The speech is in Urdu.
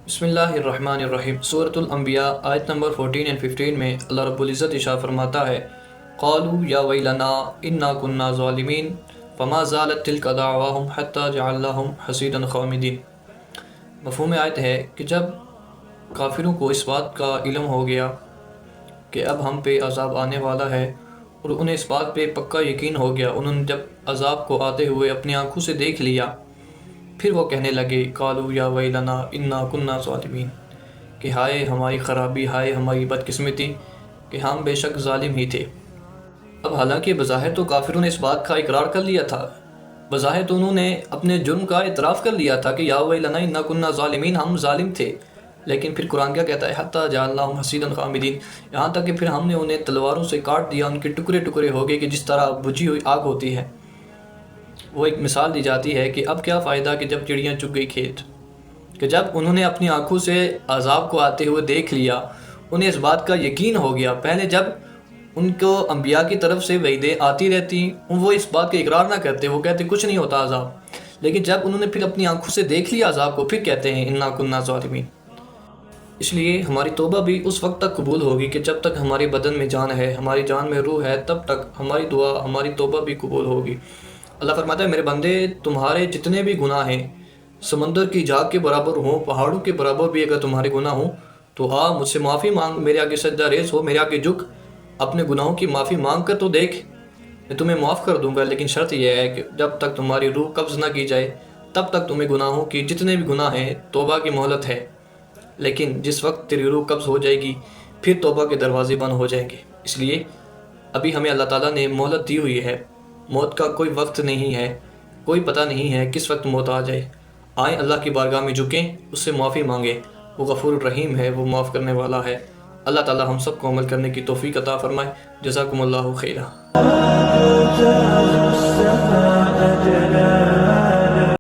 بسم اللہ الرحمن الرحیم۔ سورۃ الانبیاء آیت نمبر 14 اور 15 میں اللہ رب العزت ارشاد فرماتا ہے، قالوا یا ویلنا انا کنا ظالمین فما زالت تلک دعواہم حتی جعلناہم حصیدا خامدین۔ مفہوم آیت ہے کہ جب کافروں کو اس بات کا علم ہو گیا کہ اب ہم پہ عذاب آنے والا ہے اور انہیں اس بات پہ پکا یقین ہو گیا، انہوں نے جب عذاب کو آتے ہوئے اپنی آنکھوں سے دیکھ لیا، پھر وہ کہنے لگے قالوا یا ویلنا انا کنا ظالمین، کہ ہائے ہماری خرابی، ہائے ہماری بدقسمتی کہ ہم بے شک ظالم ہی تھے۔ اب حالانکہ بظاہر تو کافروں نے اس بات کا اقرار کر لیا تھا، بظاہر تو انہوں نے اپنے جرم کا اعتراف کر لیا تھا کہ یا ویلنا انا کنا ظالمین، ہم ظالم تھے، لیکن پھر قرآن کیا کہتا ہے، حتی جعلناہم حصیدا خامدین، یہاں تک کہ پھر ہم نے انہیں تلواروں سے کاٹ دیا، ان کے ٹکڑے ٹکڑے ہو گئے کہ جس طرح بجھی ہوئی آگ ہوتی ہے۔ وہ ایک مثال دی جاتی ہے کہ اب کیا فائدہ کہ جب چڑیاں چگ گئی کھیت، کہ جب انہوں نے اپنی آنکھوں سے عذاب کو آتے ہوئے دیکھ لیا، انہیں اس بات کا یقین ہو گیا۔ پہلے جب ان کو انبیاء کی طرف سے وعدیں آتی رہتی، وہ اس بات کا اقرار نہ کرتے، وہ کہتے کچھ نہیں ہوتا عذاب، لیکن جب انہوں نے پھر اپنی آنکھوں سے دیکھ لیا عذاب کو، پھر کہتے ہیں انا کنا ظالمین۔ اس لیے ہماری توبہ بھی اس وقت تک قبول ہوگی کہ جب تک ہماری بدن میں جان ہے، ہماری جان میں روح ہے، تب تک ہماری دعا، ہماری توبہ بھی قبول ہوگی۔ اللہ فرماتا ہے، میرے بندے تمہارے جتنے بھی گناہ ہیں، سمندر کی جھاگ کے برابر ہوں، پہاڑوں کے برابر بھی اگر تمہارے گناہ ہوں تو مجھ سے معافی مانگ، میرے آگے سجدہ ریز ہو، میرے آگے جھک، اپنے گناہوں کی معافی مانگ کر تو دیکھ، میں تمہیں معاف کر دوں گا۔ لیکن شرط یہ ہے کہ جب تک تمہاری روح قبض نہ کی جائے تب تک تمہیں گناہوں کی جتنے بھی گناہ ہیں توبہ کی مہلت ہے، لیکن جس وقت تیری روح قبض ہو جائے گی پھر توبہ کے دروازے بند ہو جائیں گے۔ اس لیے ابھی ہمیں اللہ تعالیٰ نے مہلت دی ہوئی ہے، موت کا کوئی وقت نہیں ہے، کوئی پتہ نہیں ہے کس وقت موت آ جائے۔ آئیں اللہ کی بارگاہ میں جھکیں، اس سے معافی مانگیں، وہ غفور الرحیم ہے، وہ معاف کرنے والا ہے۔ اللہ تعالیٰ ہم سب کو عمل کرنے کی توفیق عطا فرمائے۔ جزاکم اللہ خیرہ۔